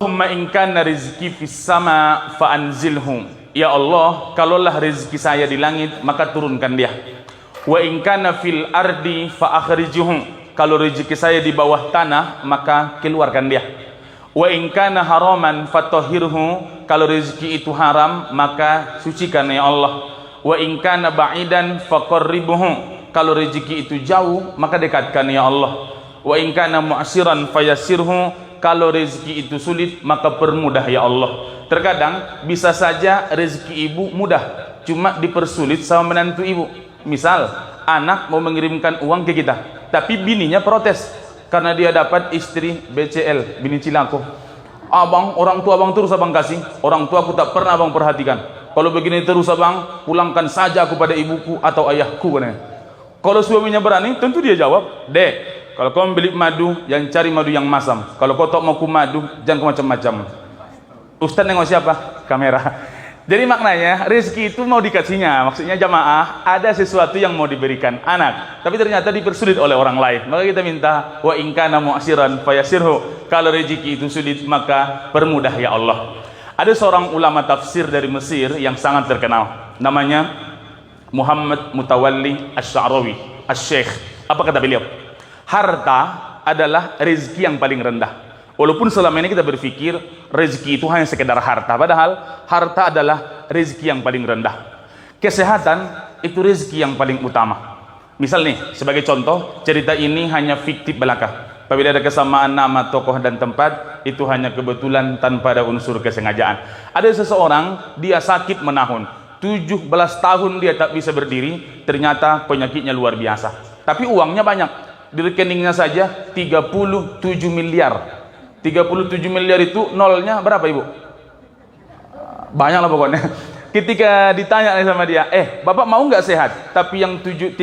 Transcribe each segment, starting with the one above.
Allahumma in kana rizki fis sama fa anzilhu. Ya Allah, kalaulah rezeki saya di langit, maka turunkan dia. Wa in kana fil ardi fa akhrijhu. Kalau rezeki saya di bawah tanah, maka keluarkan dia. Wa in kana haraman fatahhirhu. Kalau rezeki itu haram, maka sucikan ya Allah. Wa in kana ba'idan faqarribhu. Kalau rezeki itu jauh, maka dekatkan ya Allah. Wa in kana mu'siran fayassirhu. Kalau rezeki itu sulit, maka permudah ya Allah. Terkadang bisa saja rezeki ibu mudah, cuma dipersulit sama menantu ibu. Misal, anak mau mengirimkan uang ke kita, tapi bininya protes karena dia dapat istri BCL, bini cilako. Abang, orang tua abang terus abang kasih, orang tua aku tak pernah abang perhatikan. Kalau begini terus abang, pulangkan saja aku pada ibuku atau ayahku. Kalau suaminya berani, tentu dia jawab, Dek, kalau kau membeli madu, yang cari madu yang masam. Kalau kau tak mau ku madu, jangan kau macam-macam. Ustaz nengok siapa? Kamera. Jadi maknanya rezeki itu mau dikasihnya. Maksudnya jamaah, ada sesuatu yang mau diberikan anak, tapi ternyata dipersulit oleh orang lain. Maka kita minta, wa in kana mu'siran fayassirhu. Kalau rezeki itu sulit, maka permudah ya Allah. Ada seorang ulama tafsir dari Mesir yang sangat terkenal. Namanya Muhammad Mutawalli Asy-Sya'rawi, Asy-Syeikh. Apa kata beliau? Harta adalah rezeki yang paling rendah. Walaupun selama ini kita berpikir rezeki itu hanya sekedar harta, padahal harta adalah rezeki yang paling rendah. Kesehatan itu rezeki yang paling utama. Misal nih, sebagai contoh, cerita ini hanya fiktif belaka. Apabila ada kesamaan nama, tokoh dan tempat, itu hanya kebetulan tanpa ada unsur kesengajaan. Ada seseorang, dia sakit menahun, 17 tahun dia tak bisa berdiri, ternyata penyakitnya luar biasa. Tapi uangnya banyak. Di rekeningnya saja 37 miliar. 37 miliar itu nolnya berapa ibu? Banyak lah pokoknya. Ketika ditanya sama dia, bapak mau nggak sehat? Tapi yang 37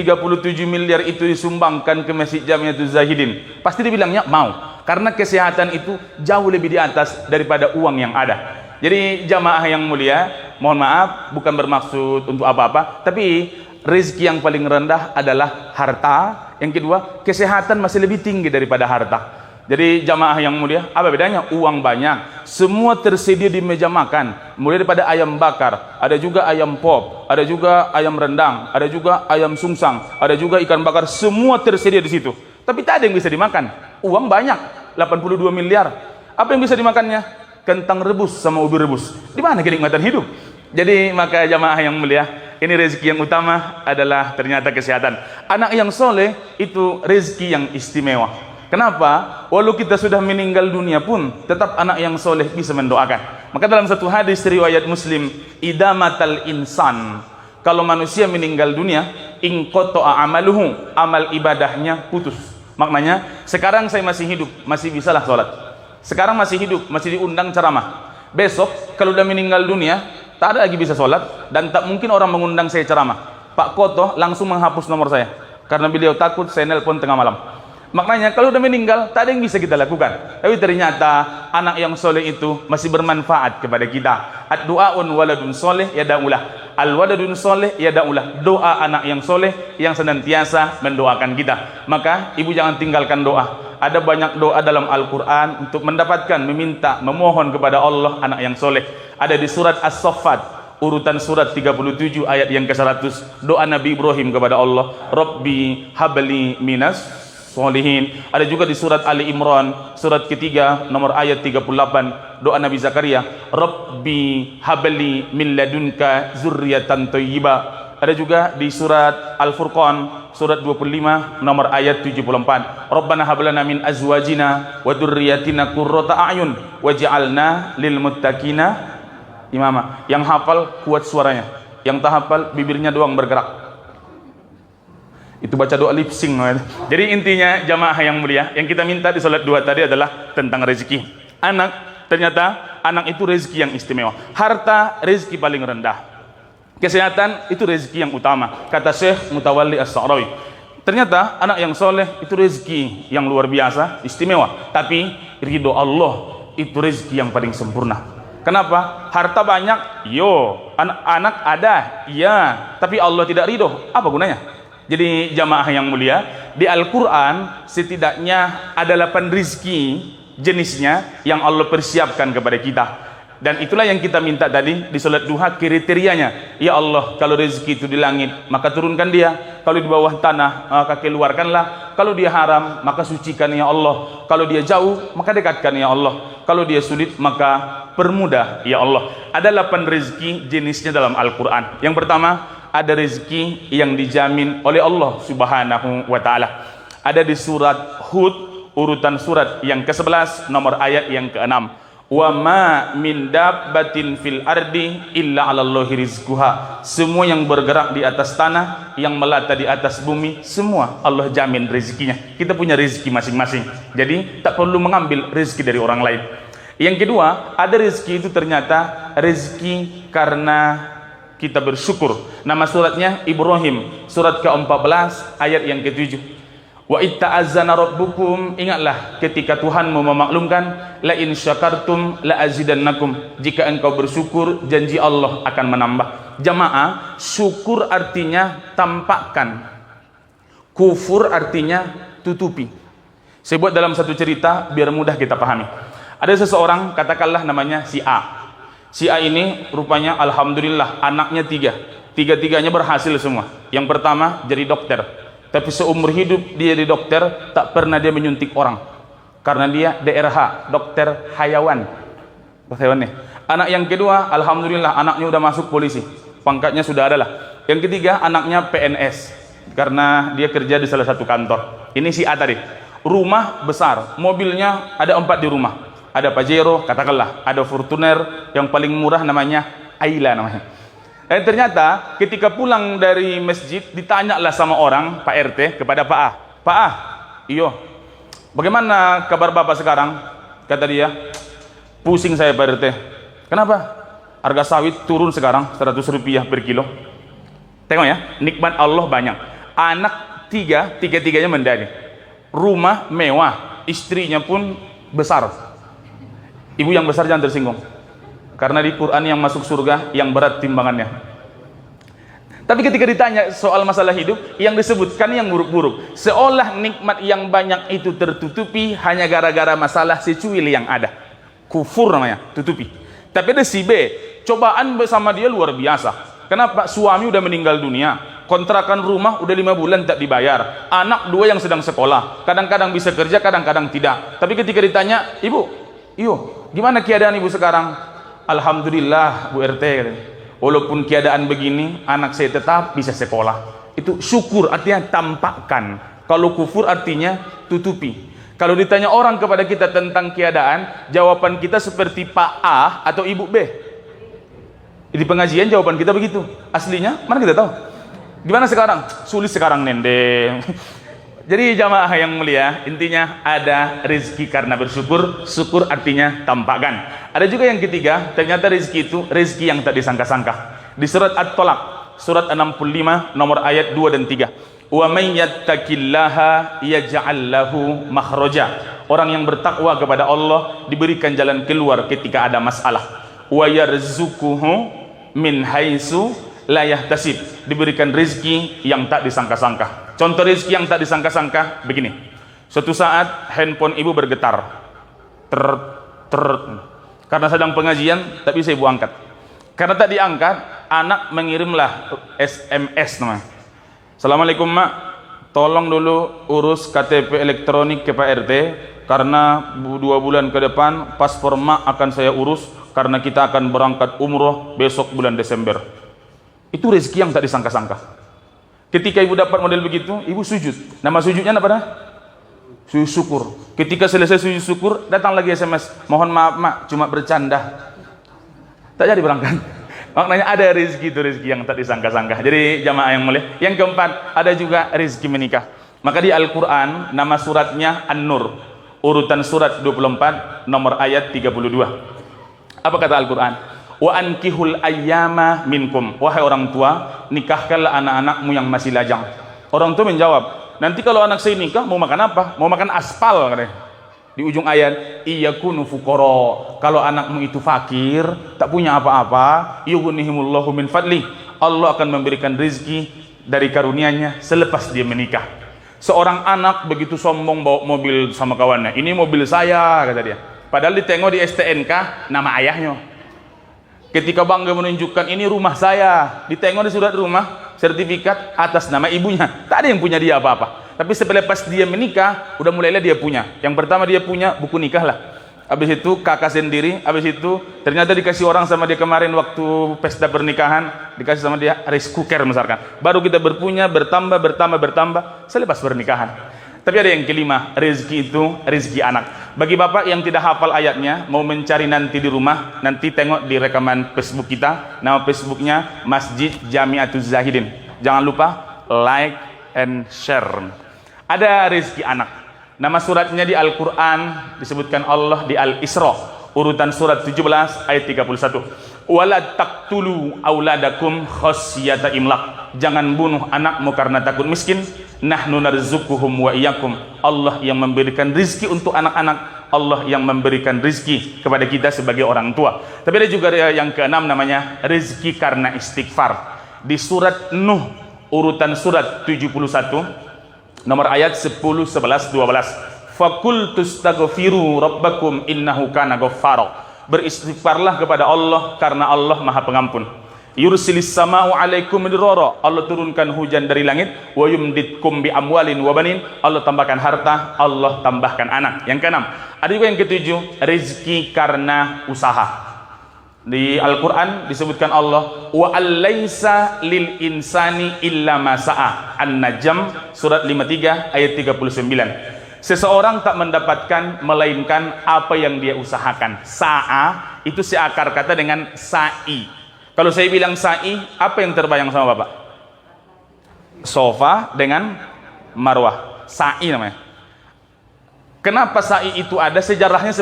miliar itu disumbangkan ke Masjid Jamiatul Zahidin, pasti dibilangnya mau. Karena kesehatan itu jauh lebih di atas daripada uang yang ada. Jadi jamaah yang mulia, mohon maaf, bukan bermaksud untuk apa-apa, tapi rezeki yang paling rendah adalah harta. Yang kedua, kesehatan masih lebih tinggi daripada harta. Jadi jamaah yang mulia, apa bedanya? Uang banyak, semua tersedia di meja makan, mulai daripada ayam bakar, ada juga ayam pop, ada juga ayam rendang, ada juga ayam sungsang, ada juga ikan bakar, semua tersedia di situ. Tapi tak ada yang bisa dimakan. Uang banyak, 82 miliar. Apa yang bisa dimakannya? Kentang rebus sama ubi rebus. Di mana kenikmatan hidup? Jadi maka jamaah yang mulia, ini rezeki yang utama adalah ternyata kesehatan. Anak yang soleh itu rezeki yang istimewa. Kenapa? Walau kita sudah meninggal dunia pun, tetap anak yang soleh bisa mendoakan. Maka dalam satu hadis riwayat Muslim, idamatal insan, kalau manusia meninggal dunia, inqata'a amaluhu, amal ibadahnya putus. Maknanya, sekarang saya masih hidup, masih bisalah sholat. Sekarang masih hidup, masih diundang ceramah. Besok kalau udah meninggal dunia, tak ada lagi bisa sholat, dan tak mungkin orang mengundang saya ceramah. Pak Koto langsung menghapus nomor saya karena beliau takut saya nelpon tengah malam. Maknanya kalau udah meninggal tak ada yang bisa kita lakukan. Tapi ternyata anak yang soleh itu masih bermanfaat kepada kita. Ad-du'aun waladun soleh yada'ulah. Al-waladun soleh yada'ulah. Doa anak yang soleh yang senantiasa mendoakan kita. Maka ibu jangan tinggalkan doa. Ada banyak doa dalam Al-Quran untuk mendapatkan, meminta, memohon kepada Allah anak yang soleh. Ada di surat As-Saffat, urutan surat 37 ayat yang ke-100. Doa Nabi Ibrahim kepada Allah, Rabbi habli minas solihin. Ada juga di surat Ali Imran, surat ketiga, nomor ayat 38. Doa Nabi Zakaria, Rabbi habli min ladunka zurriyatan thayyibah. Ada juga di surat Al-Furqan, surat 25, nomor ayat 74. Rabbana hablana min azwajina wa dzurriyyatina qurrata a'yun waj'alna lil muttaqina imama. Yang hafal kuat suaranya, yang tak hafal bibirnya doang bergerak. Itu baca doa lip sync. Jadi intinya jamaah yang mulia, yang kita minta di salat dua tadi adalah tentang rezeki. Anak, ternyata anak itu rezeki yang istimewa. Harta rezeki paling rendah. Kesehatan itu rezeki yang utama, kata Syekh Mutawalli Asy-Sya'rawi. Ternyata anak yang soleh itu rezeki yang luar biasa, istimewa. Tapi ridho Allah itu rezeki yang paling sempurna. Kenapa? Harta banyak, anak-anak ada, iya, tapi Allah tidak ridho, apa gunanya? Jadi jamaah yang mulia, di Al-Quran setidaknya ada 8 rizki jenisnya yang Allah persiapkan kepada kita. Dan itulah yang kita minta tadi di salat duha, kriterianya. Ya Allah, kalau rezeki itu di langit, maka turunkan dia. Kalau di bawah tanah, maka keluarkanlah. Kalau dia haram, maka sucikan ya Allah. Kalau dia jauh, maka dekatkan ya Allah. Kalau dia sulit, maka permudah ya Allah. Ada 8 rezeki jenisnya dalam Al-Quran. Yang pertama, ada rezeki yang dijamin oleh Allah Subhanahu wa ta'ala. Ada di surat Hud, urutan surat yang ke-11, nomor ayat yang ke-6. Wa ma min dabbatin fil ardi illa 'alallahi rizquha. Semua yang bergerak di atas tanah, yang melata di atas bumi, semua Allah jamin rezekinya. Kita punya rezeki masing-masing. Jadi tak perlu mengambil rezeki dari orang lain. Yang kedua, ada rezeki itu ternyata rezeki karena kita bersyukur. Nama suratnya Ibrahim, surat ke-14 ayat yang ke-7. Wa itta'azzana rabbukum, ingatlah ketika Tuhanmu memaklumkan, la in syakartum la azidannakum, jika engkau bersyukur janji Allah akan menambah. Jamaah, syukur artinya tampakkan, kufur artinya tutupi. Saya buat dalam satu cerita biar mudah kita pahami. Ada seseorang, katakanlah namanya si A. Si A ini rupanya alhamdulillah anaknya 3. Tiga-tiganya berhasil semua. Yang pertama jadi dokter. Tapi seumur hidup dia di dokter, tak pernah dia menyuntik orang. Karena dia DRH, dokter hayawan. Hewan nih. Anak yang kedua, alhamdulillah anaknya udah masuk polisi. Pangkatnya sudah ada lah. Yang ketiga, anaknya PNS. Karena dia kerja di salah satu kantor. Ini si A tadi. Rumah besar, mobilnya ada 4 di rumah. Ada Pajero, katakanlah. Ada Fortuner, yang paling murah namanya Ayla namanya. Dan ternyata ketika pulang dari masjid ditanyalah sama orang, Pak RT kepada Pak A. Pak A, iyo, bagaimana kabar Bapak sekarang? Kata dia, pusing saya Pak RT. Kenapa? Harga sawit turun sekarang 100 rupiah per kilo. Tengok ya, nikmat Allah banyak. Anak 3, tiga-tiganya mendani. Rumah mewah, istrinya pun besar. Ibu yang besar jangan tersinggung. Karena di Quran yang masuk surga yang berat timbangannya. Tapi ketika ditanya soal masalah hidup, yang disebutkan yang buruk-buruk. Seolah nikmat yang banyak itu tertutupi hanya gara-gara masalah secuil yang ada. Kufur namanya, tutupi. Tapi ada si B, cobaan bersama dia luar biasa. Kenapa? Suami udah meninggal dunia, kontrakan rumah udah 5 bulan tak dibayar, anak 2 yang sedang sekolah, kadang-kadang bisa kerja, kadang-kadang tidak. Tapi ketika ditanya, ibu, iyo, gimana keadaan ibu sekarang? Alhamdulillah Bu RT, walaupun keadaan begini, anak saya tetap bisa sekolah. Itu syukur, artinya tampakkan. Kalau kufur artinya tutupi. Kalau ditanya orang kepada kita tentang keadaan, jawaban kita seperti Pak A atau Ibu B. Di pengajian jawaban kita begitu. Aslinya mana kita tahu? Gimana sekarang? Sulit sekarang nende. Jadi jamaah yang mulia, intinya ada rezeki karena bersyukur, syukur artinya tampakkan. Ada juga yang ketiga, ternyata rezeki itu rezeki yang tak disangka-sangka. Di surat At-Talaq, surat 65, nomor ayat 2 dan 3. Wa may yattaqillaha yaj'al lahu makhraja. Orang yang bertakwa kepada Allah diberikan jalan keluar ketika ada masalah. Wa yarzuquhu min haitsu la yahtasib. Diberikan rezeki yang tak disangka-sangka. Contoh rezeki yang tak disangka-sangka begini. Suatu saat handphone ibu bergetar. Karena sedang pengajian tak bisa ibu angkat. Karena tak diangkat, anak mengirimlah SMS namanya. Assalamualaikum mak, tolong dulu urus KTP elektronik ke Pak RT karena 2 bulan ke depan paspor mak akan saya urus karena kita akan berangkat umroh besok bulan Desember. Itu rezeki yang tak disangka-sangka. Ketika ibu dapat model begitu, ibu sujud. Nama sujudnya apa dah? Sujud syukur. Ketika selesai sujud syukur, datang lagi SMS. Mohon maaf mak, cuma bercanda. Tak jadi berangkat. Maknanya ada rezeki itu rezeki yang tak disangka-sangka. Jadi jamaah yang mulia. Yang keempat, ada juga rezeki menikah. Maka di Al-Quran, nama suratnya An-Nur. Urutan surat 24, nomor ayat 32. Apa kata Al-Quran? Wa ankihul ayyama minkum, wahai orang tua, nikahkanlah anak-anakmu yang masih lajang. Orang tua menjawab, nanti kalau anak saya nikah mau makan apa? Mau makan aspal katanya. Di ujung ayat, iyakunu fuqara, kalau anakmu itu fakir, tak punya apa-apa, yughnihimullahu min fadli, Allah akan memberikan rezeki dari karunia-Nya selepas dia menikah. Seorang anak begitu sombong bawa mobil sama kawannya. Ini mobil saya, kata dia. Padahal ditengok di STNK nama ayahnya. Ketika bangga menunjukkan ini rumah saya, ditengok di surat rumah, sertifikat atas nama ibunya. Tak ada yang punya dia apa-apa. Tapi selepas dia menikah, udah mulailah dia punya. Yang pertama dia punya buku nikah lah. Habis itu kakak sendiri, habis itu ternyata dikasih orang sama dia kemarin waktu pesta pernikahan, dikasih sama dia rice cooker misalkan. Baru kita bertambah selepas pernikahan. Tapi ada yang kelima, rezeki itu rezeki anak. Bagi bapak yang tidak hafal ayatnya, mau mencari nanti di rumah, nanti tengok di rekaman Facebook kita, nama Facebooknya Masjid Jami'atuz Zahidin. Jangan lupa like and share. Ada rezeki anak. Nama suratnya di Al-Quran disebutkan Allah di Al-Isra, urutan surat 17 ayat 31. Wala taqtulu auladakum khasyata imlaq. Jangan bunuh anakmu karena takut miskin. Nahnu narzuquhum wa iyyakum. Allah yang memberikan rizki untuk anak-anak, Allah yang memberikan rizki kepada kita sebagai orang tua. Tapi ada juga yang keenam namanya rizki karena istighfar. Di surat Nuh, urutan surat 71, nomor ayat 10, 11, 12. Fakul tustaghfiru rabbakum innahu kana ghaffara. Beristighfarlah kepada Allah karena Allah Maha Pengampun. Yursilis sama'u alaikum midrara. Allah turunkan hujan dari langit. Wa yumditkum bi amwalin wa banin. Allah tambahkan harta, Allah tambahkan anak. Yang keenam. Ada juga yang ketujuh, rezeki karena usaha. Di Al-Quran disebutkan Allah wa alaysa lil insani illa ma sa'a. An-Najm surat 53 ayat 39. Seseorang tak mendapatkan melainkan apa yang dia usahakan. Sa'a itu seakar kata dengan sa'i. Kalau saya bilang sa'i, apa yang terbayang sama Bapak? Sofa dengan marwah. Sa'i namanya. Kenapa sa'i itu ada sejarahnya?